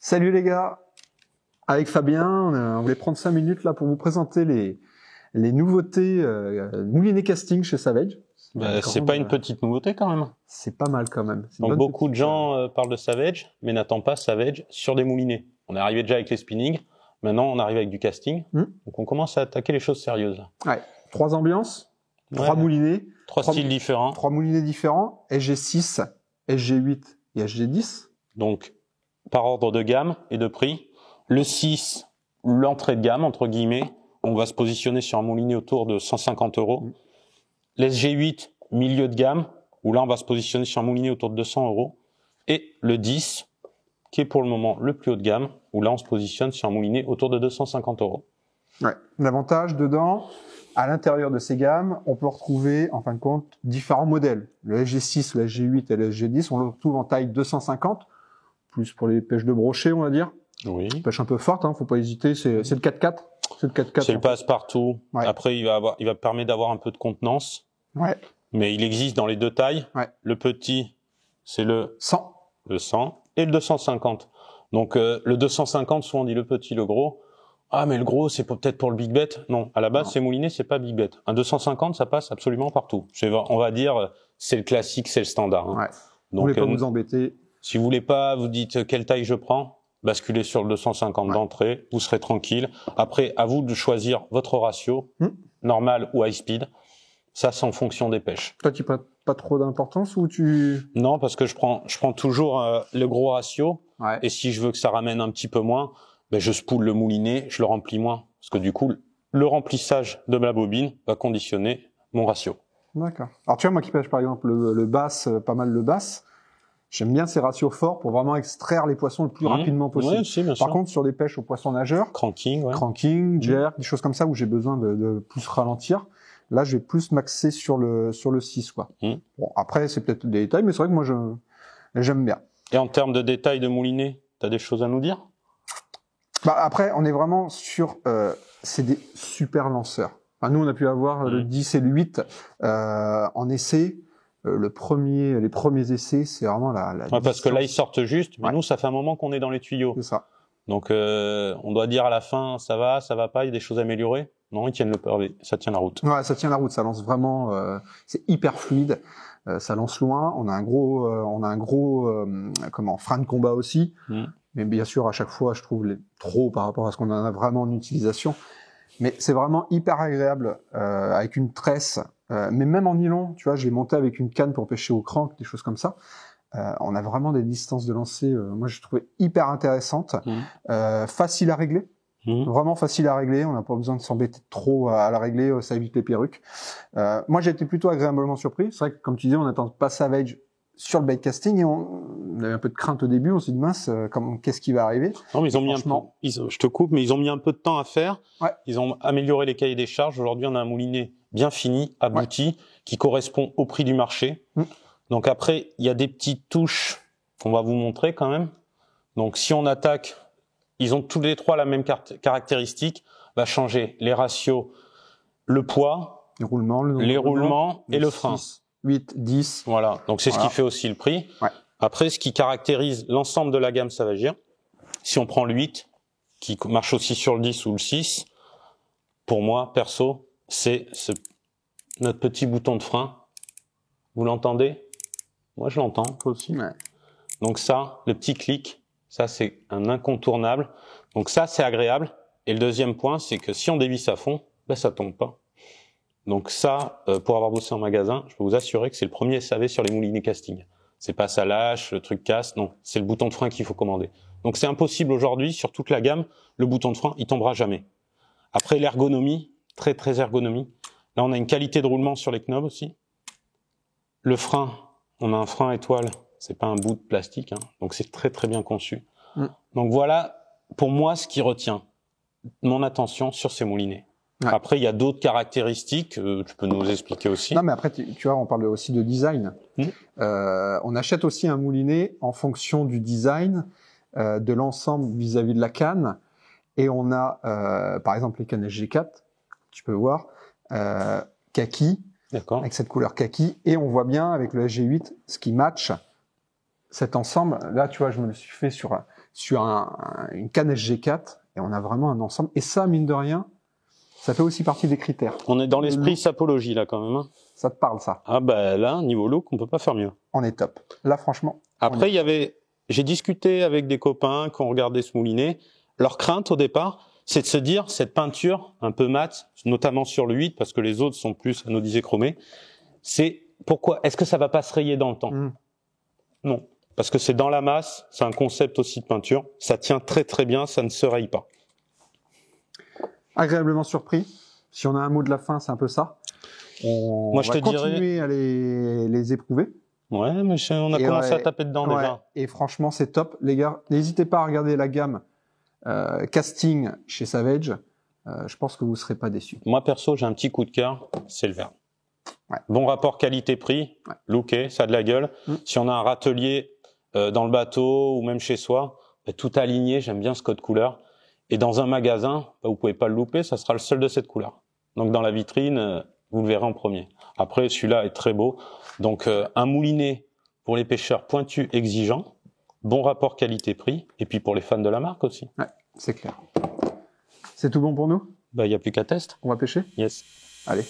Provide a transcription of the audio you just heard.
Salut les gars, avec Fabien, on voulait prendre 5 minutes là pour vous présenter les nouveautés moulinet casting chez Savage. C'est pas une petite nouveauté quand même. C'est pas mal quand même. Donc beaucoup de gens parlent de Savage, mais n'attendent pas Savage sur des moulinets. On est arrivé déjà avec les spinning, maintenant on arrive avec du casting. Donc on commence à attaquer les choses sérieuses là. Ouais, 3 ambiances, 3 moulinets. 3 styles différents. 3 moulinets différents, SG6, SG8 et SG10. Donc par ordre de gamme et de prix. Le 6, l'entrée de gamme entre guillemets, on va se positionner sur un moulinet autour de 150 €. L'SG8, milieu de gamme, où là on va se positionner sur un moulinet autour de 200 €. Et le 10, qui est pour le moment le plus haut de gamme, où là on se positionne sur un moulinet autour de 250 €. Ouais. L'avantage dedans, à l'intérieur de ces gammes, on peut retrouver en fin de compte différents modèles. Le SG6, le SG8 et le SG10, on le retrouve en taille 250, plus pour les pêches de brochet on va dire. Oui. Pêche un peu forte, faut pas hésiter, c'est le 4x4. C'est le 4x4. C'est le passe-partout. Ouais. Après, il va permettre d'avoir un peu de contenance. Ouais. Mais il existe dans les deux tailles. Ouais. Le petit, c'est le 100. Le 100 et le 250. Donc, le 250, souvent on dit le petit, le gros. Ah, mais le gros, c'est peut-être pour le big bet. Non. À la base, c'est moulinet, c'est pas big bet. Un 250, ça passe absolument partout. On va dire, c'est le classique, c'est le standard. Ouais. Donc, vous voulez pas vous embêter. Si vous voulez pas, vous dites quelle taille je prends. Basculez sur le 250 d'entrée, vous serez tranquille. Après, à vous de choisir votre ratio, normal ou high speed. Ça, c'est en fonction des pêches. Toi, tu pas trop d'importance ou tu... Non, parce que je prends toujours le gros ratio. Ouais. Et si je veux que ça ramène un petit peu moins, je spoule le moulinet, je le remplis moins. Parce que du coup, le remplissage de ma bobine va conditionner mon ratio. D'accord. Alors tu vois, moi qui pêche par exemple le bass, pas mal le bass, j'aime bien ces ratios forts pour vraiment extraire les poissons le plus rapidement possible. Ouais, si, bien sûr. Par contre, sur des pêches aux poissons nageurs, cranking, jerk, des choses comme ça où j'ai besoin de plus ralentir, là, je vais plus m'axer sur le 6, quoi. Bon, après, c'est peut-être des détails, mais c'est vrai que moi, j'aime bien. Et en termes de détails de moulinet, t'as des choses à nous dire? Après, on est vraiment sur, c'est des super lanceurs. Enfin, nous, on a pu avoir le 10 et le 8 en essai. Les premiers essais, c'est vraiment la parce que là, ils sortent juste, mais nous, ça fait un moment qu'on est dans les tuyaux. C'est ça. Donc, on doit dire à la fin, ça va pas, il y a des choses à améliorer. Non, ils tiennent ça tient la route. Ouais, ça tient la route, ça lance vraiment, c'est hyper fluide, ça lance loin. On a un gros frein de combat aussi. Mais bien sûr, à chaque fois, je trouve trop par rapport à ce qu'on en a vraiment en utilisation. Mais c'est vraiment hyper agréable, avec une tresse. Mais même en nylon, tu vois, je l'ai monté avec une canne pour pêcher au crank, des choses comme ça. On a vraiment des distances de lancer, moi je trouvais hyper intéressantes, facile à régler, vraiment facile à régler. On n'a pas besoin de s'embêter trop à la régler, ça évite les perruques. Moi j'ai été plutôt agréablement surpris. C'est vrai que comme tu disais, on n'attend pas Savage sur le bait casting et on avait un peu de crainte au début. On s'est dit mince, qu'est-ce qui va arriver? Non, mais ils ont mis je te coupe, mais ils ont mis un peu de temps à faire. Ouais. Ils ont amélioré les cahiers des charges. Aujourd'hui, on a un moulinet bien fini, abouti, qui correspond au prix du marché. Donc après, il y a des petites touches qu'on va vous montrer quand même. Donc si on attaque, ils ont tous les trois la même caractéristique. Va changer les ratios, le poids, les roulements et le frein. 8, 10. Voilà. Donc c'est ce qui fait aussi le prix. Ouais. Après, ce qui caractérise l'ensemble de la gamme Savagia, si on prend le 8, qui marche aussi sur le 10 ou le 6, pour moi, perso, c'est notre petit bouton de frein. Vous l'entendez? Moi, je l'entends, toi aussi. Ouais. Donc ça, le petit clic, ça, c'est un incontournable. Donc ça, c'est agréable. Et le deuxième point, c'est que si on dévisse à fond, ça tombe pas. Donc ça, pour avoir bossé en magasin, je peux vous assurer que c'est le premier SAV sur les moulinets casting. C'est pas ça lâche, le truc casse, non. C'est le bouton de frein qu'il faut commander. Donc c'est impossible aujourd'hui, sur toute la gamme, le bouton de frein, il tombera jamais. Après, l'ergonomie, très très ergonomie. Là, on a une qualité de roulement sur les knobs aussi. Le frein, on a un frein étoile, c'est pas un bout de plastique, donc c'est très très bien conçu. Donc voilà, pour moi, ce qui retient mon attention sur ces moulinets. Ouais. Après, il y a d'autres caractéristiques, tu peux nous expliquer aussi. Non, mais après, tu vois, on parle aussi de design. On achète aussi un moulinet en fonction du design, de l'ensemble vis-à-vis de la canne. Et on a, par exemple, les cannes SG4, tu peux voir, kaki, avec cette couleur kaki. Et on voit bien avec le SG8, ce qui match, cet ensemble, là, tu vois, je me le suis fait sur une canne SG4 et on a vraiment un ensemble. Et ça, mine de rien, ça fait aussi partie des critères. On est dans l'esprit sapologie là quand même. Hein. Ça te parle, ça? Ah bah là, niveau look, on peut pas faire mieux. On est top. Là, franchement. Après, j'ai discuté avec des copains qui ont regardé ce moulinet. Leur crainte au départ, c'est de se dire cette peinture un peu mate, notamment sur le 8 parce que les autres sont plus anodisés chromés. C'est pourquoi? Est-ce que ça va pas se rayer dans le temps? Non. Parce que c'est dans la masse, c'est un concept aussi de peinture. Ça tient très très bien, ça ne se raye pas. Agréablement surpris. Si on a un mot de la fin, c'est un peu ça. On va continuer à les éprouver. Ouais, mais on a commencé à taper dedans déjà. Et franchement, c'est top. Les gars, n'hésitez pas à regarder la gamme casting chez Savage. Je pense que vous ne serez pas déçus. Moi, perso, j'ai un petit coup de cœur, c'est le vert. Ouais. Bon rapport qualité-prix, looké, ça a de la gueule. Si on a un râtelier dans le bateau ou même chez soi, tout aligné, j'aime bien ce code couleur. Et dans un magasin, vous pouvez pas le louper, ça sera le seul de cette couleur. Donc dans la vitrine, vous le verrez en premier. Après, celui-là est très beau. Donc un moulinet pour les pêcheurs pointus exigeants, bon rapport qualité-prix, et puis pour les fans de la marque aussi. Ouais, c'est clair. C'est tout bon pour nous? Bah, y a plus qu'à test. On va pêcher? Yes. Allez.